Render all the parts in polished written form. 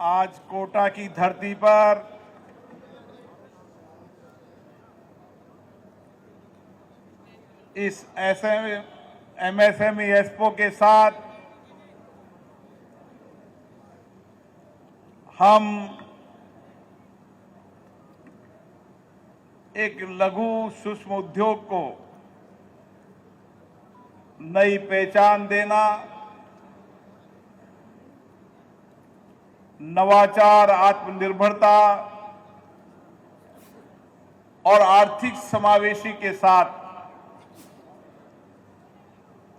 आज कोटा की धरती पर इस MSME एक्सपो के साथ हम एक लघु सूक्ष्म उद्योग को नई पहचान देना, नवाचार, आत्मनिर्भरता और आर्थिक समावेशी के साथ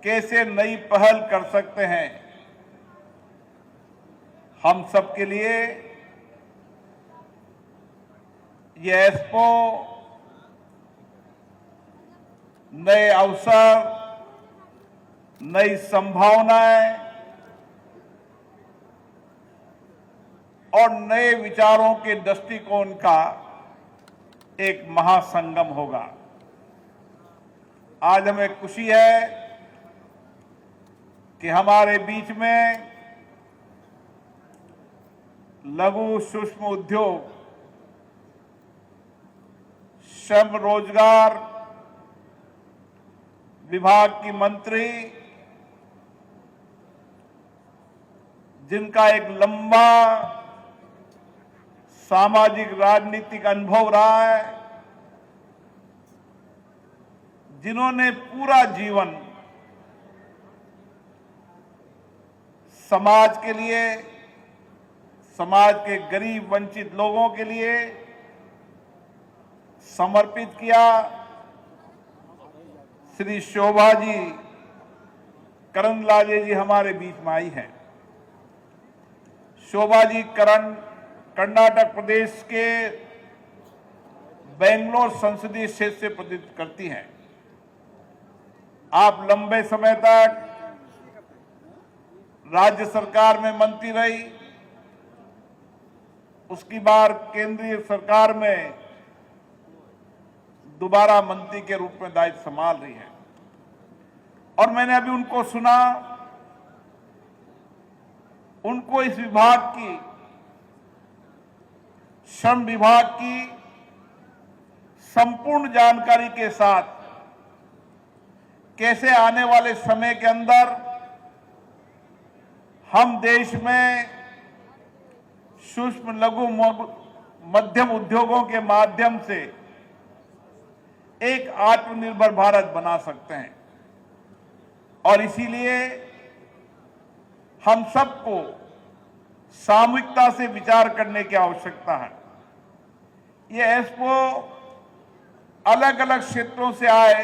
कैसे नई पहल कर सकते हैं, हम सबके लिए ये एक्सपो नए अवसर, नई संभावनाएं और नए विचारों के दृष्टिकोण का एक महासंगम होगा। आज हमें खुशी है कि हमारे बीच में लघु सूक्ष्म उद्योग, श्रम रोजगार विभाग की मंत्री, जिनका एक लंबा सामाजिक राजनीतिक अनुभव रहा है, जिन्होंने पूरा जीवन समाज के लिए, समाज के गरीब वंचित लोगों के लिए समर्पित किया। श्री शोभा जी करंदलाजे जी हमारे बीच में आई हैं। शोभा जी कर्नाटक प्रदेश के बेंगलोर संसदीय क्षेत्र से प्रतिनिधित्व करती हैं। आप लंबे समय तक राज्य सरकार में मंत्री रही, उसकी बार केंद्रीय सरकार में दोबारा मंत्री के रूप में दायित्व संभाल रही है। और मैंने अभी उनको सुना, उनको इस विभाग की, श्रम विभाग की संपूर्ण जानकारी के साथ कैसे आने वाले समय के अंदर हम देश में सूक्ष्म लघु मध्यम उद्योगों के माध्यम से एक आत्मनिर्भर भारत बना सकते हैं। और इसीलिए हम सबको सामूहिकता से विचार करने की आवश्यकता है। ये एक्सपो अलग अलग क्षेत्रों से आए,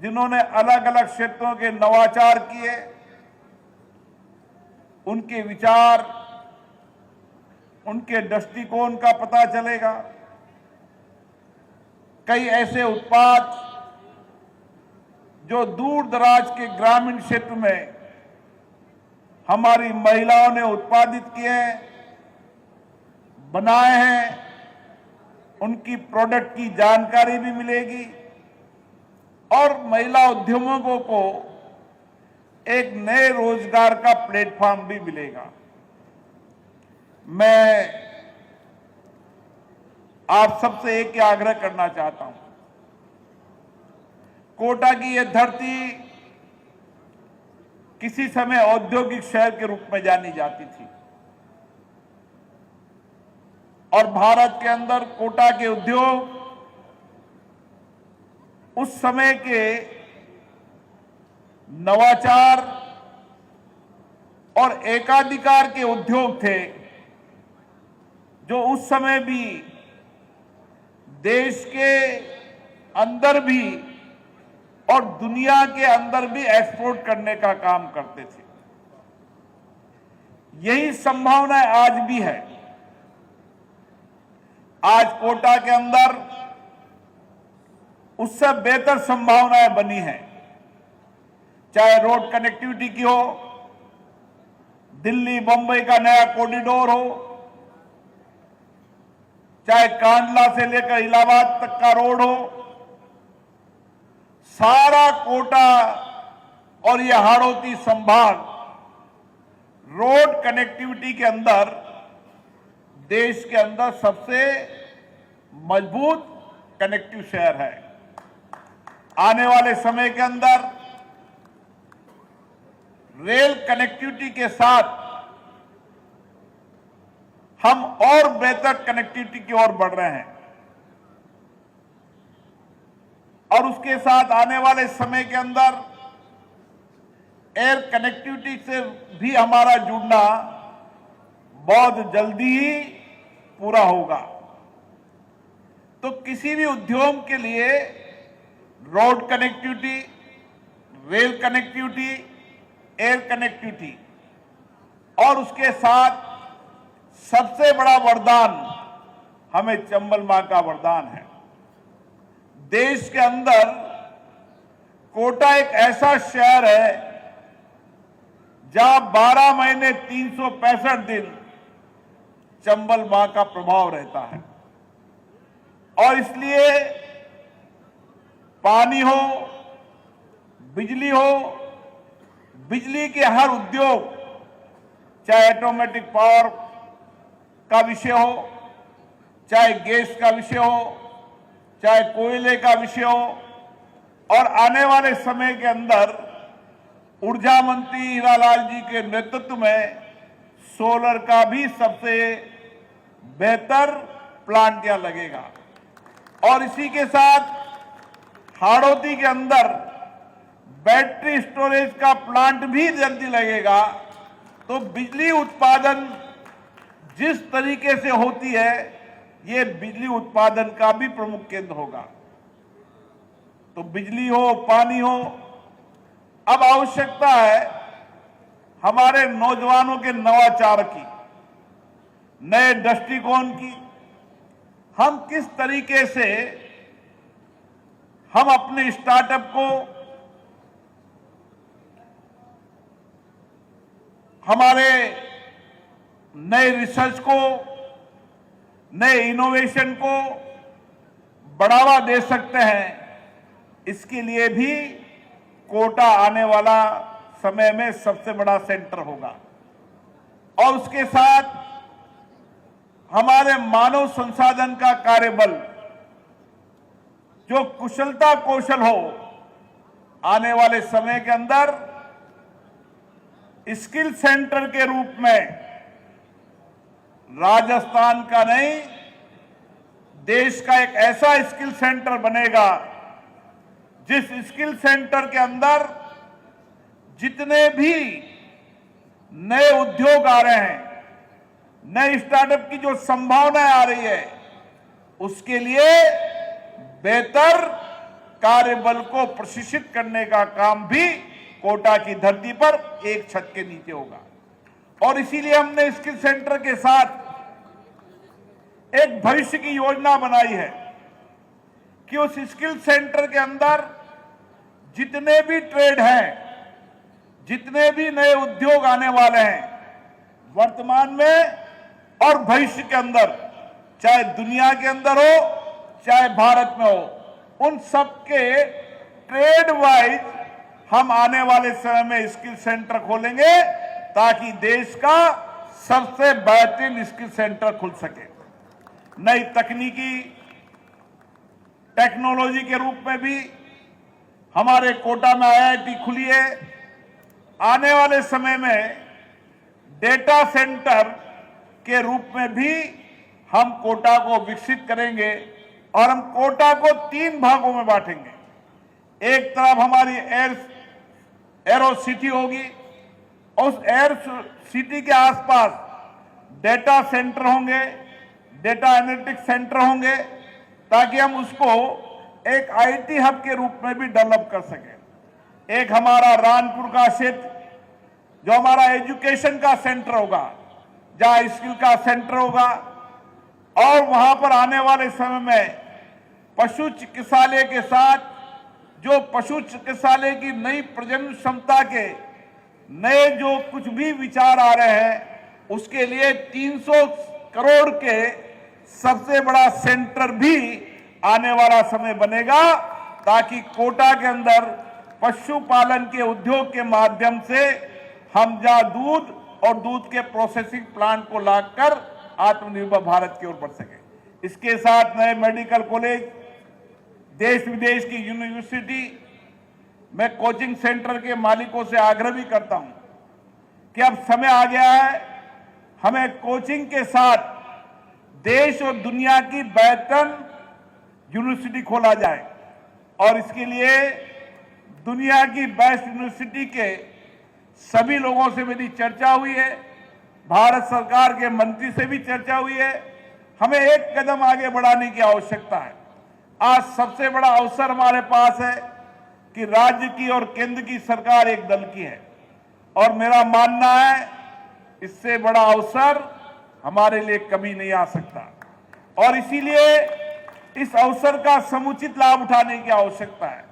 जिन्होंने अलग अलग क्षेत्रों के नवाचार किए, उनके विचार, उनके दृष्टिकोण का पता चलेगा। कई ऐसे उत्पाद जो दूर दराज के ग्रामीण क्षेत्र में हमारी महिलाओं ने उत्पादित किए हैं, बनाए हैं, उनकी प्रोडक्ट की जानकारी भी मिलेगी और महिला उद्यमों को एक नए रोजगार का प्लेटफॉर्म भी मिलेगा। मैं आप सबसे एक ही आग्रह करना चाहता हूं, कोटा की यह धरती किसी समय औद्योगिक शहर के रूप में जानी जाती थी और भारत के अंदर कोटा के उद्योग उस समय के नवाचार और एकाधिकार के उद्योग थे, जो उस समय भी देश के अंदर भी और दुनिया के अंदर भी एक्सपोर्ट करने का काम करते थे। यही संभावनाएं आज भी है। आज कोटा के अंदर उससे बेहतर संभावनाएं बनी हैं, चाहे रोड कनेक्टिविटी की हो, दिल्ली बंबई का नया कॉरिडोर हो, चाहे कांडला से लेकर इलाहाबाद तक का रोड हो, सारा कोटा और यह हाड़ौती संभाग रोड कनेक्टिविटी के अंदर देश के अंदर सबसे मजबूत कनेक्टिव शहर है। आने वाले समय के अंदर रेल कनेक्टिविटी के साथ हम और बेहतर कनेक्टिविटी की ओर बढ़ रहे हैं और उसके साथ आने वाले समय के अंदर एयर कनेक्टिविटी से भी हमारा जुड़ना बहुत जल्दी ही पूरा होगा। तो किसी भी उद्योग के लिए road connectivity, rail connectivity, air connectivity और उसके साथ सबसे बड़ा वरदान हमें चंबल मां का वरदान है। देश के अंदर कोटा एक ऐसा शहर है जहां 12 महीने 365 दिन चंबल मां का प्रभाव रहता है और इसलिए पानी हो, बिजली हो, बिजली के हर उद्योग, चाहे ऑटोमेटिक पावर का विषय हो, चाहे गैस का विषय हो, चाहे कोयले का विषय हो और आने वाले समय के अंदर ऊर्जा मंत्री हीरालाल जी के नेतृत्व में सोलर का भी सबसे बेहतर प्लांट यहां लगेगा और इसी के साथ हाड़ौती के अंदर बैटरी स्टोरेज का प्लांट भी जल्दी लगेगा। तो बिजली उत्पादन जिस तरीके से होती है, ये बिजली उत्पादन का भी प्रमुख केंद्र होगा। तो बिजली हो, पानी हो, अब आवश्यकता है हमारे नौजवानों के नवाचार की, नए दृष्टिकोण की। हम किस तरीके से हम अपने स्टार्टअप को, हमारे नए रिसर्च को, नए इनोवेशन को बढ़ावा दे सकते हैं, इसके लिए भी कोटा आने वाला समय में सबसे बड़ा सेंटर होगा। और उसके साथ हमारे मानव संसाधन का कार्यबल, जो कुशलता कौशल हो, आने वाले समय के अंदर स्किल सेंटर के रूप में राजस्थान का नहीं, देश का एक ऐसा स्किल सेंटर बनेगा जिस स्किल सेंटर के अंदर जितने भी नए उद्योग आ रहे हैं, नए स्टार्टअप की जो संभावनाएं आ रही है, उसके लिए बेहतर कार्यबल को प्रशिक्षित करने का काम भी कोटा की धरती पर एक छत के नीचे होगा। और इसीलिए हमने स्किल सेंटर के साथ एक भविष्य की योजना बनाई है कि उस स्किल सेंटर के अंदर जितने भी ट्रेड हैं, जितने भी नए उद्योग आने वाले हैं, वर्तमान में और भविष्य के अंदर, चाहे दुनिया के अंदर हो, चाहे भारत में हो, उन सबके ट्रेड वाइज हम आने वाले समय में स्किल सेंटर खोलेंगे ताकि देश का सबसे बेहतरीन स्किल सेंटर खुल सके। नई तकनीकी टेक्नोलॉजी के रूप में भी हमारे कोटा में IIT खुली है। आने वाले समय में डेटा सेंटर के रूप में भी हम कोटा को विकसित करेंगे और हम कोटा को 3 भागों में बांटेंगे। एक तरफ हमारी एरो सिटी होगी, उस एयर सिटी के आसपास डेटा सेंटर होंगे, डेटा एनालिटिक्स सेंटर होंगे, ताकि हम उसको एक IT हब के रूप में भी डेवलप कर सकें। एक हमारा रानपुर का क्षेत्र जो हमारा एजुकेशन का सेंटर होगा, जहां स्किल का सेंटर होगा और वहां पर आने वाले समय में पशु चिकित्सालय के साथ जो पशु चिकित्सालय की नई प्रजनन क्षमता के नए जो कुछ भी विचार आ रहे हैं, उसके लिए 300 करोड़ के सबसे बड़ा सेंटर भी आने वाला समय बनेगा, ताकि कोटा के अंदर पशुपालन के उद्योग के माध्यम से हम जहां दूध और दूध के प्रोसेसिंग प्लांट को लाकर आत्मनिर्भर भारत की ओर बढ़ सके। इसके साथ नए मेडिकल कॉलेज, देश विदेश की यूनिवर्सिटी, मैं कोचिंग सेंटर के मालिकों से आग्रह भी करता हूं कि अब समय आ गया है हमें कोचिंग के साथ देश और दुनिया की बेहतर यूनिवर्सिटी खोला जाए, और इसके लिए दुनिया की बेस्ट यूनिवर्सिटी के सभी लोगों से मेरी चर्चा हुई है, भारत सरकार के मंत्री से भी चर्चा हुई है। हमें एक कदम आगे बढ़ाने की आवश्यकता है। आज सबसे बड़ा अवसर हमारे पास है कि राज्य की और केंद्र की सरकार एक दल की है, और मेरा मानना है इससे बड़ा अवसर हमारे लिए कभी नहीं आ सकता, और इसीलिए इस अवसर का समुचित लाभ उठाने की आवश्यकता है।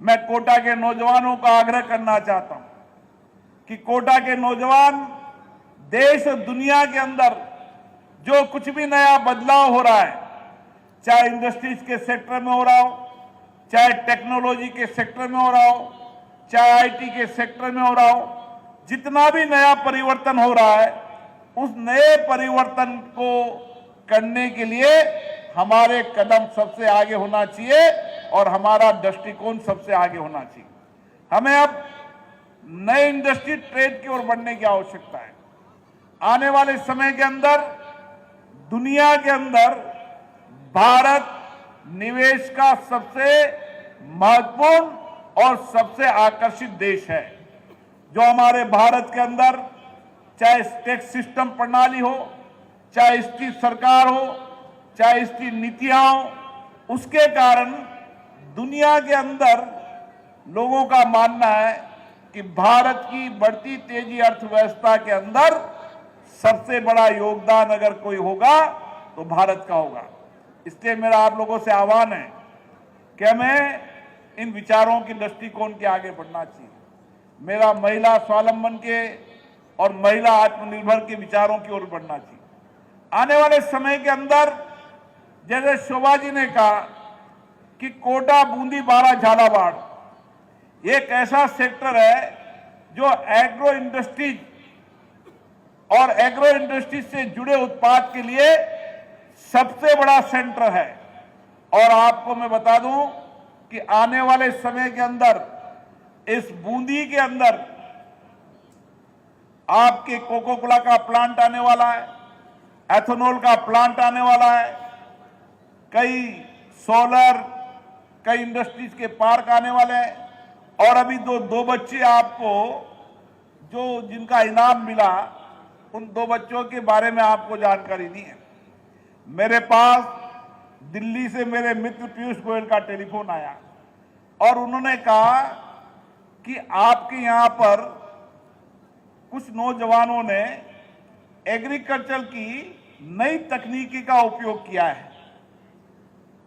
मैं कोटा के नौजवानों का आग्रह करना चाहता हूं कि कोटा के नौजवान देश और दुनिया के अंदर जो कुछ भी नया बदलाव हो रहा है, चाहे इंडस्ट्रीज के सेक्टर में हो रहा हो, चाहे टेक्नोलॉजी के सेक्टर में हो रहा हो, चाहे आईटी के सेक्टर में हो रहा हो, जितना भी नया परिवर्तन हो रहा है, उस नए परिवर्तन को करने के लिए हमारे कदम सबसे आगे होना चाहिए और हमारा दृष्टिकोण सबसे आगे होना चाहिए। हमें अब नए इंडस्ट्री ट्रेड की ओर बढ़ने की आवश्यकता है। आने वाले समय के अंदर दुनिया के अंदर भारत निवेश का सबसे महत्वपूर्ण और सबसे आकर्षित देश है। जो हमारे भारत के अंदर चाहे टैक्स सिस्टम प्रणाली हो, चाहे इसकी सरकार हो, चाहे इसकी नीतियां हो, उसके कारण दुनिया के अंदर लोगों का मानना है कि भारत की बढ़ती तेजी अर्थव्यवस्था के अंदर सबसे बड़ा योगदान अगर कोई होगा तो भारत का होगा। इसलिए मेरा आप लोगों से आह्वान है कि हमें इन विचारों की दृष्टिकोण के आगे बढ़ना चाहिए। मेरा महिला स्वावलंबन के और महिला आत्मनिर्भर के विचारों की ओर बढ़ना चाहिए। आने वाले समय के अंदर जैसे शोभा जी ने कहा कि कोटा, बूंदी, बारा, झालावाड़ एक ऐसा सेक्टर है जो एग्रो इंडस्ट्रीज और एग्रो इंडस्ट्रीज से जुड़े उत्पाद के लिए सबसे बड़ा सेंटर है। और आपको मैं बता दूं कि आने वाले समय के अंदर इस बूंदी के अंदर आपके कोको कोला का प्लांट आने वाला है, एथेनॉल का प्लांट आने वाला है, कई सोलर, कई इंडस्ट्रीज के पार्क आने वाले हैं, और अभी दो बच्चे आपको जो जिनका इनाम मिला, उन 2 बच्चों के बारे में आपको जानकारी नहीं है। मेरे पास दिल्ली से मेरे मित्र पीयूष गोयल का टेलीफोन आया और उन्होंने कहा कि आपके यहां पर कुछ नौजवानों ने एग्रीकल्चर की नई तकनीकी का उपयोग किया है,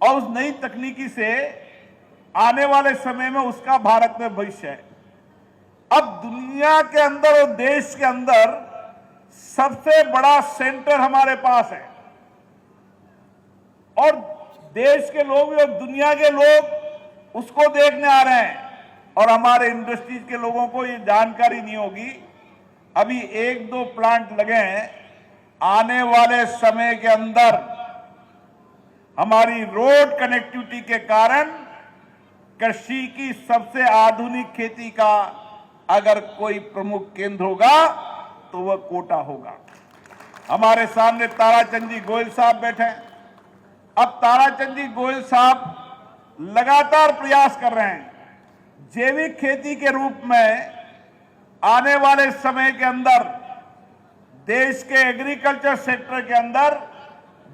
और उस नई तकनीकी से आने वाले समय में उसका भारत में भविष्य है। अब दुनिया के अंदर और देश के अंदर सबसे बड़ा सेंटर हमारे पास है, और देश के लोग और दुनिया के लोग उसको देखने आ रहे हैं, और हमारे इंडस्ट्रीज के लोगों को ये जानकारी नहीं होगी। अभी 1-2 प्लांट लगे हैं। आने वाले समय के अंदर हमारी रोड कनेक्टिविटी के कारण कृषि की सबसे आधुनिक खेती का अगर कोई प्रमुख केंद्र होगा तो वह कोटा होगा। हमारे सामने ताराचंद जी गोयल साहब बैठे हैं। अब ताराचंद जी गोयल साहब लगातार प्रयास कर रहे हैं जैविक खेती के रूप में आने वाले समय के अंदर देश के एग्रीकल्चर सेक्टर के अंदर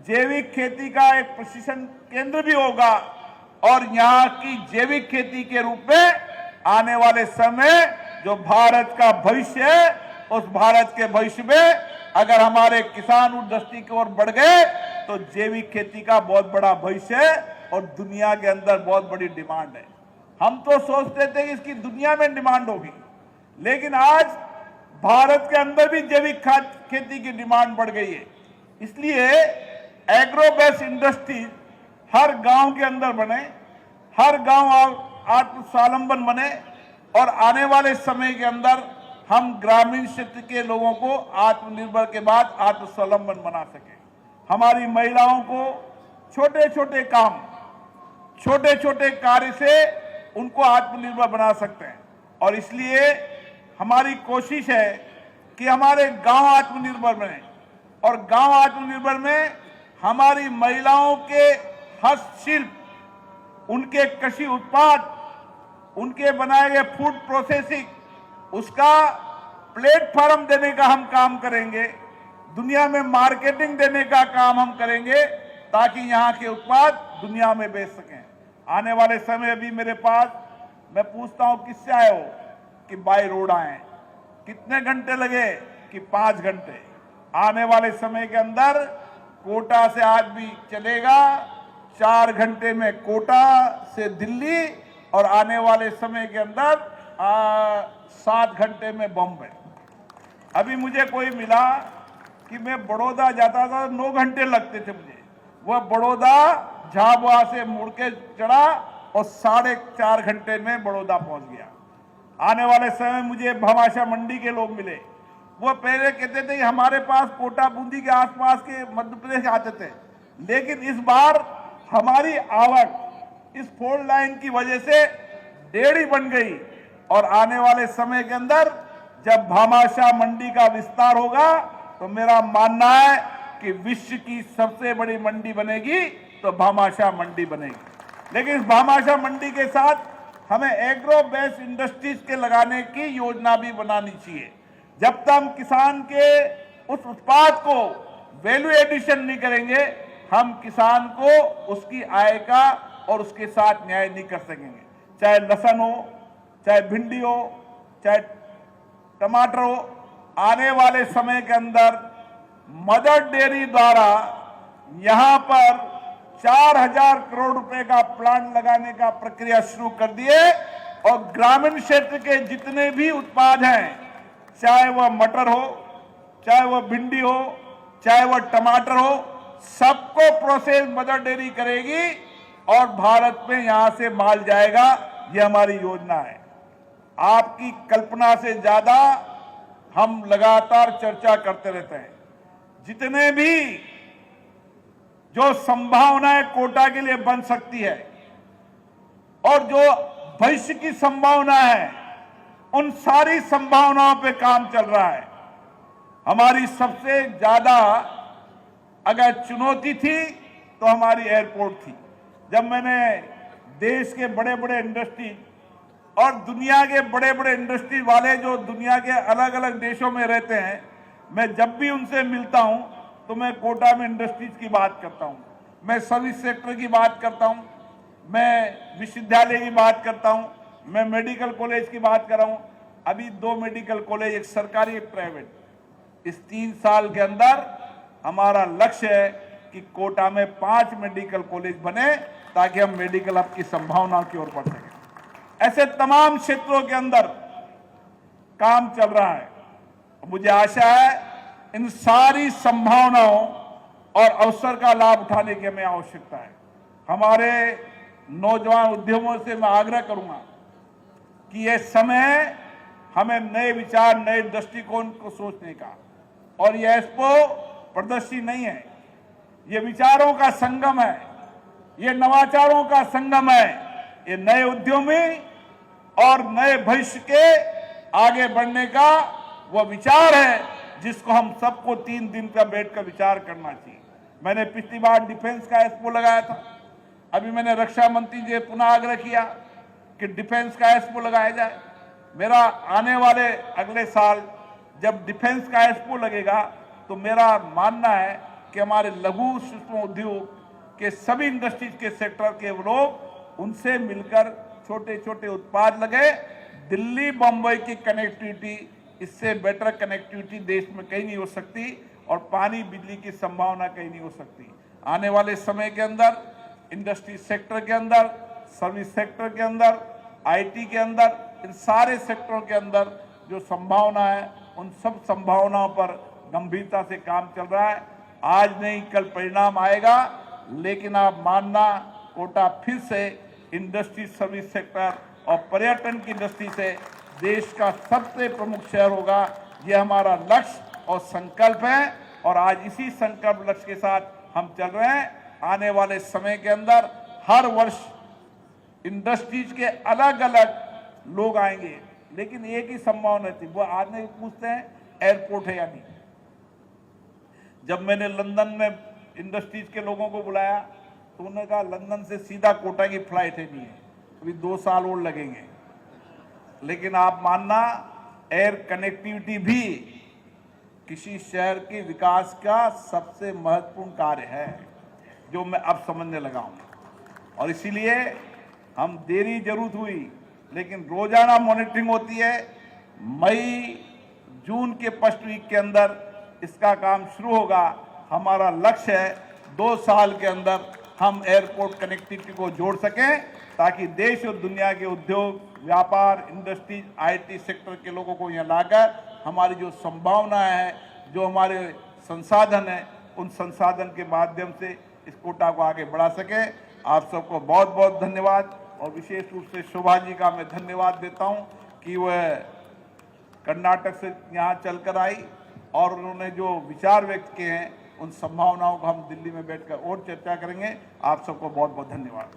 जैविक खेती का एक प्रशिक्षण केंद्र भी होगा, और यहां की जैविक खेती के रूप में आने वाले समय जो भारत का भविष्य है, उस भारत के भविष्य में अगर हमारे किसान उस दृष्टि की ओर बढ़ गए तो जैविक खेती का बहुत बड़ा भविष्य है और दुनिया के अंदर बहुत बड़ी डिमांड है। हम तो सोचते थे कि इसकी दुनिया में डिमांड होगी, लेकिन आज भारत के अंदर भी जैविक खेती की डिमांड बढ़ गई है। इसलिए एग्रो बेस्ड इंडस्ट्री हर गांव के अंदर बने, हर गांव आत्मस्वावलंबन बने, और आने वाले समय के अंदर हम ग्रामीण क्षेत्र के लोगों को आत्मनिर्भर के बाद आत्मस्वावलंबन बना सकें। हमारी महिलाओं को छोटे छोटे काम, छोटे छोटे कार्य से उनको आत्मनिर्भर बना सकते हैं। और इसलिए हमारी कोशिश है कि हमारे गांव आत्मनिर्भर बने, और गांव आत्मनिर्भर में हमारी महिलाओं के हस्तशिल्प, उनके कृषि उत्पाद, उनके बनाए गए फूड प्रोसेसिंग, उसका प्लेटफॉर्म देने का हम काम करेंगे, दुनिया में मार्केटिंग देने का काम हम करेंगे, ताकि यहाँ के उत्पाद दुनिया में बेच सकें। आने वाले समय अभी मेरे पास, मैं पूछता हूँ किससे आए हो, कि बाय रोड आए। कितने घंटे लगे, कि 5 घंटे। आने वाले समय के अंदर कोटा से आज भी चलेगा, 4 घंटे में कोटा से दिल्ली, और आने वाले समय के अंदर 7 घंटे में बॉम्बे। अभी मुझे कोई मिला कि मैं बड़ौदा जाता था, 9 घंटे लगते थे मुझे। वह बड़ौदा झाबुआ से मुड़ के चढ़ा और 4.5 घंटे में बड़ौदा पहुंच गया। आने वाले समय मुझे भामाशाह मंडी के लोग मिले। वो पहले कहते थे कि हमारे पास कोटा बूंदी के आसपास के मध्य प्रदेश आते थे, लेकिन इस बार हमारी आवक इस 4 लाइन की वजह से 1.5 बन गई। और आने वाले समय के अंदर जब भामाशाह मंडी का विस्तार होगा, तो मेरा मानना है कि विश्व की सबसे बड़ी मंडी बनेगी, तो भामाशाह मंडी बनेगी। लेकिन इस भामाशाह मंडी के साथ हमें एग्रो बेस इंडस्ट्रीज के लगाने की योजना भी बनानी चाहिए। जब तक हम किसान के उस उत्पाद को वैल्यू एडिशन नहीं करेंगे, हम किसान को उसकी आय का और उसके साथ न्याय नहीं कर सकेंगे। चाहे लहसुन हो, चाहे भिंडी हो, चाहे टमाटर हो। आने वाले समय के अंदर मदर डेयरी द्वारा यहां पर 4000 करोड़ रुपए का प्लांट लगाने का प्रक्रिया शुरू कर दिए, और ग्रामीण क्षेत्र के जितने भी उत्पाद हैं, चाहे वह मटर हो, चाहे वह भिंडी हो, चाहे वह टमाटर हो, सबको प्रोसेस मदर डेयरी करेगी और भारत में यहां से माल जाएगा। यह हमारी योजना है। आपकी कल्पना से ज्यादा हम लगातार चर्चा करते रहते हैं। जितने भी जो संभावनाएं कोटा के लिए बन सकती है और जो भविष्य की संभावना है, उन सारी संभावनाओं पे काम चल रहा है। हमारी सबसे ज्यादा अगर चुनौती थी तो हमारी एयरपोर्ट थी। जब मैंने देश के बड़े बड़े इंडस्ट्री और दुनिया के बड़े बड़े इंडस्ट्री वाले जो दुनिया के अलग अलग देशों में रहते हैं, मैं जब भी उनसे मिलता हूं तो मैं कोटा में इंडस्ट्रीज की बात करता हूं, मैं सर्विस सेक्टर की बात करता हूं, मैं विश्वविद्यालय की बात करता हूं, मैं मेडिकल कॉलेज की बात कर रहा हूं। अभी 2 मेडिकल कॉलेज, एक सरकारी एक प्राइवेट। इस 3 साल के अंदर हमारा लक्ष्य है कि कोटा में 5 मेडिकल कॉलेज बने, ताकि हम मेडिकल हब की संभावनाओं की ओर बढ़ सकें। ऐसे तमाम क्षेत्रों के अंदर काम चल रहा है। मुझे आशा है इन सारी संभावनाओं और अवसर का लाभ उठाने की हमें आवश्यकता है। हमारे नौजवान उद्यमों से मैं आग्रह करूंगा कि यह समय हमें नए विचार, नए दृष्टिकोण को सोचने का, और यह एक्सपो प्रदर्शनी नहीं है, ये विचारों का संगम है, ये नवाचारों का संगम है, ये नए उद्यमी और नए भविष्य के आगे बढ़ने का वह विचार है, जिसको हम सबको 3 दिन का बैठकर विचार करना चाहिए। मैंने पिछली बार डिफेंस का एक्सपो लगाया था, अभी मैंने रक्षा मंत्री जी पुनः आग्रह किया कि डिफेंस का एक्सपो लगाया जाए। मेरा आने वाले अगले साल जब डिफेंस का एक्सपो लगेगा, तो मेरा मानना है कि हमारे लघु सूक्ष्म उद्योग के सभी इंडस्ट्रीज के सेक्टर के लोग, उनसे मिलकर छोटे छोटे उत्पाद लगे। दिल्ली बम्बई की कनेक्टिविटी, इससे बेटर कनेक्टिविटी देश में कहीं नहीं हो सकती, और पानी बिजली की संभावना कहीं नहीं हो सकती। आने वाले समय के अंदर इंडस्ट्री सेक्टर के अंदर, सर्विस सेक्टर के अंदर, आईटी के अंदर, इन सारे सेक्टरों के अंदर जो संभावना है, उन सब संभावनाओं पर गंभीरता से काम चल रहा है। आज नहीं कल परिणाम आएगा, लेकिन आप मानना, कोटा फिर से इंडस्ट्री, सर्विस सेक्टर और पर्यटन की दृष्टि से देश का सबसे प्रमुख शहर होगा। ये हमारा लक्ष्य और संकल्प है और आज इसी संकल्प लक्ष्य के साथ हम चल रहे हैं। आने वाले समय के अंदर हर वर्ष इंडस्ट्रीज के अलग अलग लोग आएंगे, लेकिन एक ही संभावना थी, वो आज नहीं पूछते हैं एयरपोर्ट है या नहीं। जब मैंने लंदन में इंडस्ट्रीज के लोगों को बुलाया तो उन्होंने कहा लंदन से सीधा कोटा की फ्लाइट है नहीं है, अभी 2 साल और लगेंगे। लेकिन आप मानना, एयर कनेक्टिविटी भी किसी शहर के विकास का सबसे महत्वपूर्ण कार्य है, जो मैं अब समझने लगा हूं। और इसीलिए हम देरी जरूर हुई, लेकिन रोजाना मॉनिटरिंग होती है। मई जून के फर्स्ट वीक के अंदर इसका काम शुरू होगा। हमारा लक्ष्य है 2 साल के अंदर हम एयरपोर्ट कनेक्टिविटी को जोड़ सकें, ताकि देश और दुनिया के उद्योग, व्यापार, इंडस्ट्रीज, आईटी सेक्टर के लोगों को यहाँ लाकर हमारी जो संभावनाएं हैं, जो हमारे संसाधन हैं, उन संसाधन के माध्यम से इस कोटा को आगे बढ़ा सके। आप सबको बहुत बहुत धन्यवाद। और विशेष रूप से शोभा जी का मैं धन्यवाद देता हूं कि वह कर्नाटक से यहाँ चलकर आई और उन्होंने जो विचार व्यक्त किए हैं, उन संभावनाओं को हम दिल्ली में बैठकर और चर्चा करेंगे। आप सबको बहुत बहुत धन्यवाद।